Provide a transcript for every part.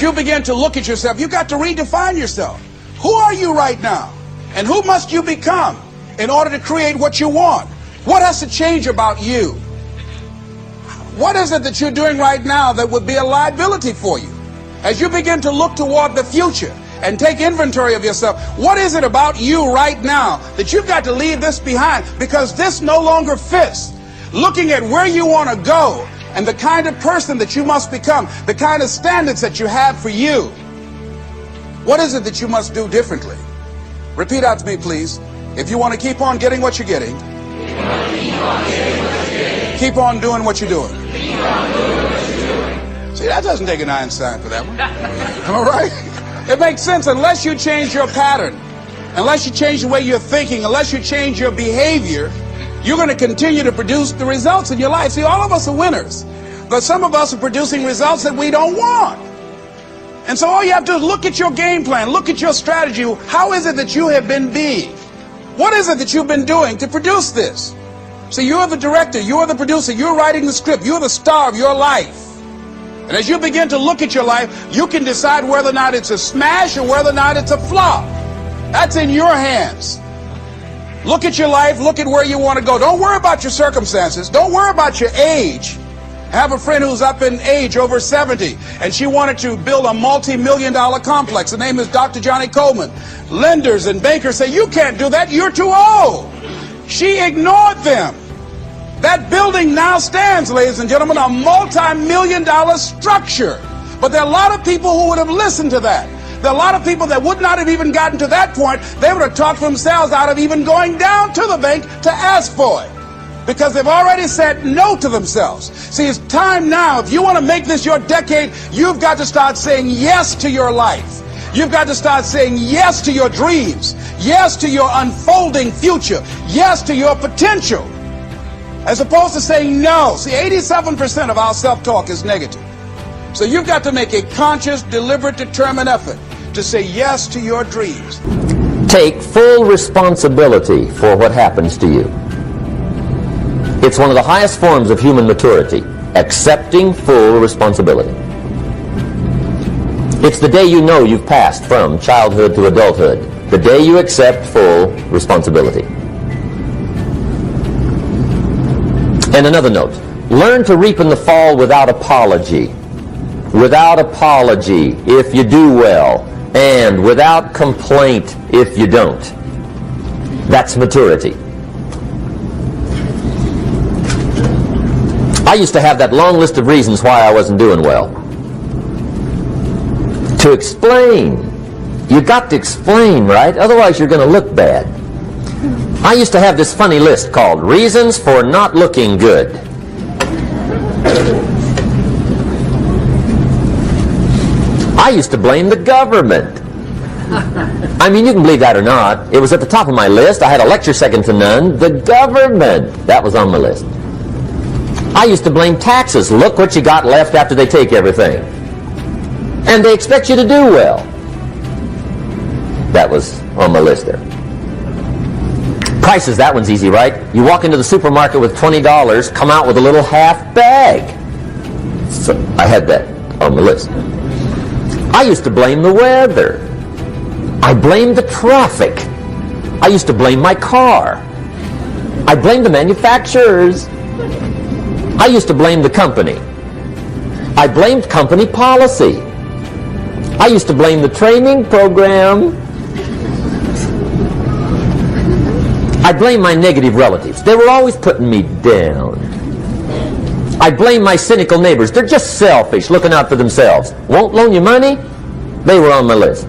you begin to look at yourself, you've got to redefine yourself. Who are you right now? And who must you become in order to create what you want? What has to change about you? What is it that you're doing right now that would be a liability for you? As you begin to look toward the future and take inventory of yourself, what is it about you right now that you've got to leave this behind because this no longer fits? Looking at where you want to go and the kind of person that you must become, the kind of standards that you have for you. What is it that you must do differently? Repeat out to me, please. If you want to keep on getting what you're getting, keep on doing what you're doing. See, that doesn't take an Einstein for that one. All right? It makes sense unless you change your pattern, unless you change the way you're thinking, unless you change your behavior, you're going to continue to produce the results in your life. See, all of us are winners, but some of us are producing results that we don't want. And so all you have to do is look at your game plan, look at your strategy. How is it that you have been being? What is it that you've been doing to produce this? So you're the director, you're the producer, you're writing the script, you're the star of your life. And as you begin to look at your life, you can decide whether or not it's a smash or whether or not it's a flop. That's in your hands. Look at your life, look at where you want to go. Don't worry about your circumstances. Don't worry about your age. I have a friend who's up in age, over 70, and she wanted to build a multi-million-dollar complex. The name is Dr. Johnny Coleman. Lenders and bankers say, you can't do that, you're too old. She ignored them. That building now stands, ladies and gentlemen, a multi-million-dollar structure. But there are a lot of people who would have listened to that. There are a lot of people that would not have even gotten to that point. They would have talked themselves out of even going down to the bank to ask for it, because they've already said no to themselves. See, it's time now. If you want to make this your decade, you've got to start saying yes to your life. You've got to start saying yes to your dreams, yes to your unfolding future, yes to your potential, as opposed to saying no. See, 87% of our self-talk is negative. So you've got to make a conscious, deliberate, determined effort to say yes to your dreams. Take full responsibility for what happens to you. It's one of the highest forms of human maturity, accepting full responsibility. It's the day you know you've passed from childhood to adulthood, the day you accept full responsibility. And another note, learn to reap in the fall without apology. Without apology if you do well, and without complaint if you don't. That's maturity. I used to have that long list of reasons why I wasn't doing well. To explain. You got to explain, right? Otherwise you're going to look bad. I used to have this funny list called Reasons for Not Looking Good. I used to blame the government. I mean, you can believe that or not. It was at the top of my list. I had a lecture second to none. The government. That was on my list. I used to blame taxes. Look what you got left after they take everything. And they expect you to do well. That was on my list there. Prices, that one's easy, right? You walk into the supermarket with $20, come out with a little half bag. So I had that on the list. I used to blame the weather. I blamed the traffic. I used to blame my car. I blamed the manufacturers. I used to blame the company. I blamed company policy. I used to blame the training program. I blamed my negative relatives. They were always putting me down. I blame my cynical neighbors. They're just selfish, looking out for themselves. Won't loan you money? They were on my list.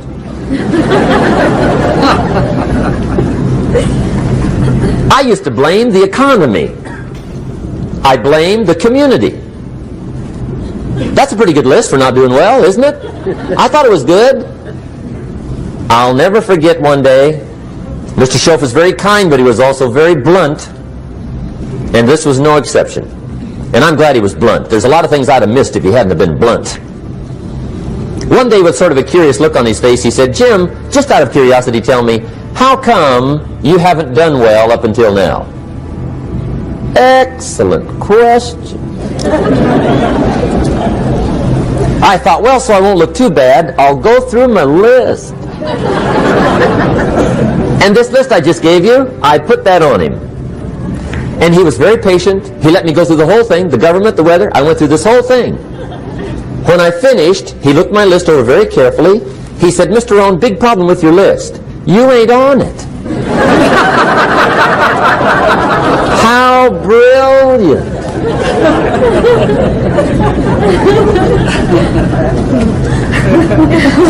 I used to blame the economy. I blamed the community. That's a pretty good list for not doing well, isn't it? I thought it was good. I'll never forget one day, Mr. Schoaf was very kind, but he was also very blunt. And this was no exception. And I'm glad he was blunt. There's a lot of things I'd have missed if he hadn't have been blunt. One day, with sort of a curious look on his face, he said, Jim, just out of curiosity, tell me, how come you haven't done well up until now? Excellent question. I thought, well, so I won't look too bad, I'll go through my list. And this list I just gave you, I put that on him. And he was very patient. He let me go through the whole thing, the government, the weather. I went through this whole thing. When I finished, he looked my list over very carefully. He said, Mr. Rohn, big problem with your list. You ain't on it. How brilliant.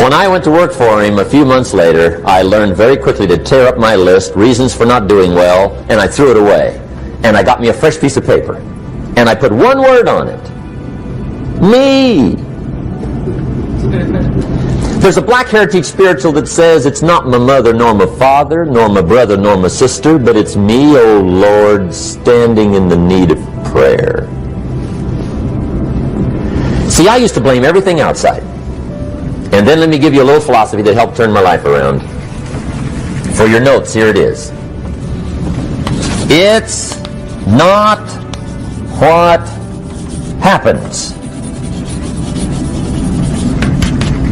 When I went to work for him a few months later, I learned very quickly to tear up my list, reasons for not doing well, and I threw it away. And I got me a fresh piece of paper. And I put one word on it. Me. There's a black heritage spiritual that says it's not my mother nor my father, nor my brother nor my sister, but it's me, oh Lord, standing in the need of prayer. See, I used to blame everything outside. And then let me give you a little philosophy that helped turn my life around. For your notes, here it is. It's not what happens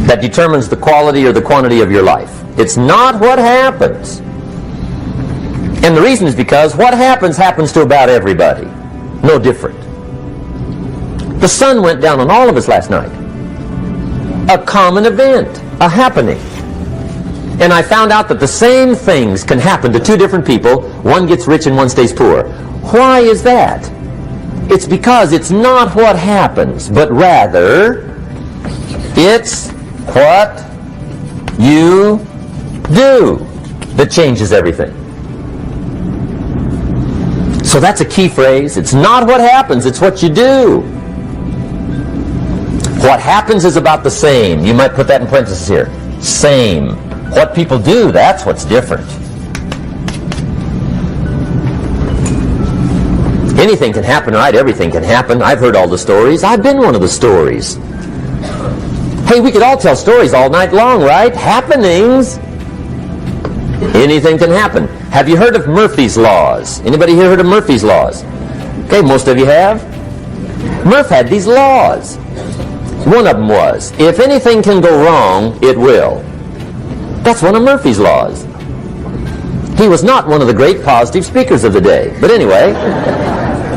that determines the quality or the quantity of your life. It's not what happens. And the reason is because what happens to about everybody. No different. The sun went down on all of us last night. A common event, a happening. And I found out that the same things can happen to two different people. One gets rich and one stays poor. Why is that? It's because it's not what happens, but rather it's what you do that changes everything. So that's a key phrase. It's not what happens, it's what you do. What happens is about the same. You might put that in parentheses here. Same. What people do, that's what's different. Anything can happen, right? Everything can happen. I've heard all the stories. I've been one of the stories. Hey, we could all tell stories all night long, right? Happenings. Anything can happen. Have you heard of Murphy's Laws? Anybody here heard of Murphy's Laws? Okay, most of you have. Murph had these laws. One of them was, if anything can go wrong, it will. That's one of Murphy's Laws. He was not one of the great positive speakers of the day. But anyway,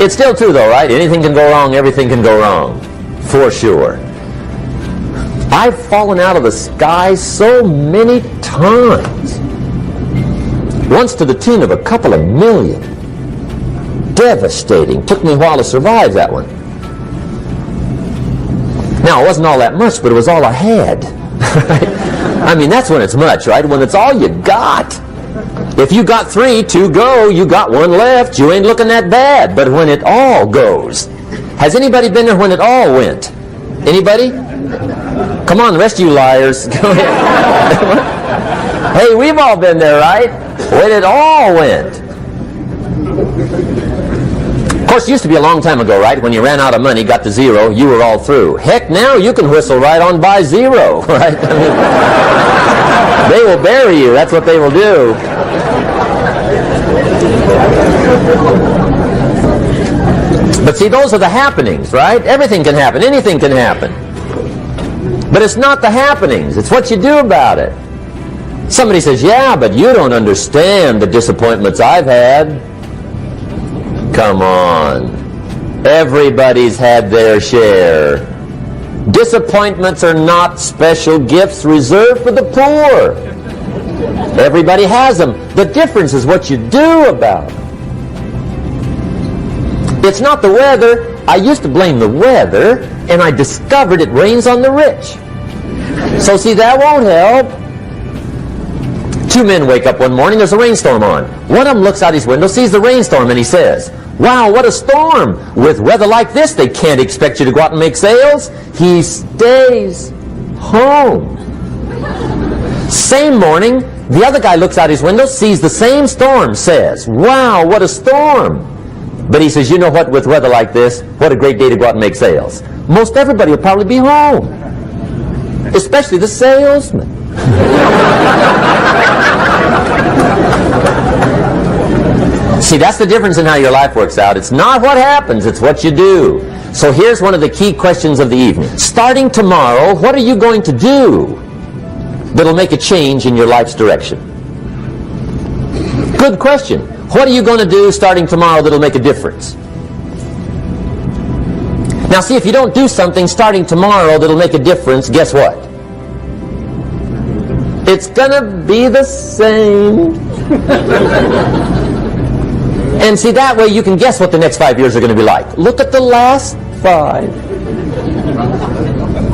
it's still true though, right? Anything can go wrong, everything can go wrong. For sure. I've fallen out of the sky so many times. Once to the tune of a couple of million. Devastating. Took me a while to survive that one. Now, it wasn't all that much, but it was all I had. I mean, that's when it's much, right? When it's all you got. If you got 3, 2 go, you got 1 left, you ain't looking that bad. But when it all goes. Has anybody been there when it all went? Anybody? Come on, the rest of you liars. Go ahead. Hey, we've all been there, right? When it all went. Of course, it used to be a long time ago, right? When you ran out of money, got to 0, you were all through. Heck, now you can whistle right on by 0, right? I mean, they will bury you. That's what they will do. But see, those are the happenings, right? Everything can happen. Anything can happen. But it's not the happenings. It's what you do about it. Somebody says, yeah, but you don't understand the disappointments I've had. Come on. Everybody's had their share. Disappointments are not special gifts reserved for the poor. Everybody has them. The difference is what you do about them. It's not the weather. I used to blame the weather, and I discovered it rains on the rich. So see, that won't help. 2 men wake up one morning, there's a rainstorm on. One of them looks out his window, sees the rainstorm, and he says, wow, what a storm. With weather like this, they can't expect you to go out and make sales. He stays home. Same morning, the other guy looks out his window, sees the same storm, says, wow, what a storm. But he says, you know what, with weather like this, what a great day to go out and make sales. Most everybody will probably be home. Especially the salesman. See, that's the difference in how your life works out. It's not what happens, it's what you do. So here's one of the key questions of the evening. Starting tomorrow, what are you going to do that'll make a change in your life's direction? Good question. What are you going to do starting tomorrow that'll make a difference? Now see, if you don't do something starting tomorrow that'll make a difference, guess what? It's gonna be the same. And see, that way you can guess what the next 5 years are going to be like. Look at the last 5.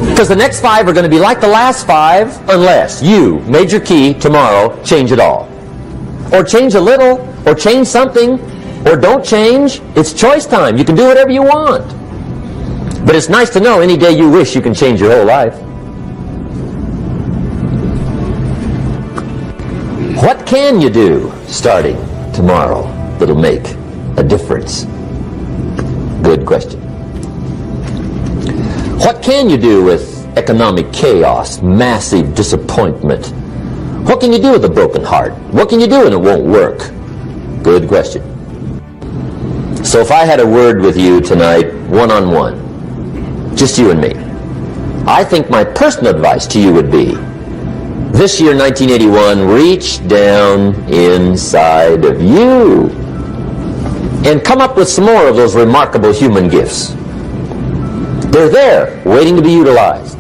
Because the next 5 are going to be like the last 5 unless you, major key, tomorrow, change it all. Or change a little, or change something, or don't change. It's choice time. You can do whatever you want. But it's nice to know any day you wish you can change your whole life. What can you do starting tomorrow that'll make a difference? Good question. What can you do with economic chaos, massive disappointment? What can you do with a broken heart? What can you do when it won't work? Good question. So if I had a word with you tonight, one-on-one, just you and me, I think my personal advice to you would be, this year, 1981, reach down inside of you and come up with some more of those remarkable human gifts. They're there, waiting to be utilized.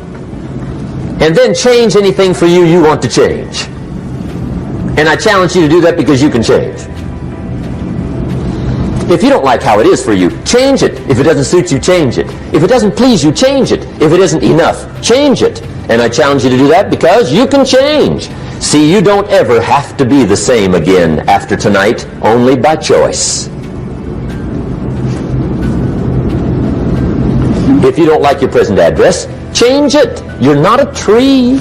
And then change anything for you you want to change. And I challenge you to do that because you can change. If you don't like how it is for you, change it. If it doesn't suit you, change it. If it doesn't please you, change it. If it isn't enough, change it. And I challenge you to do that because you can change. See, you don't ever have to be the same again after tonight, only by choice. If you don't like your present address, change it. You're not a tree.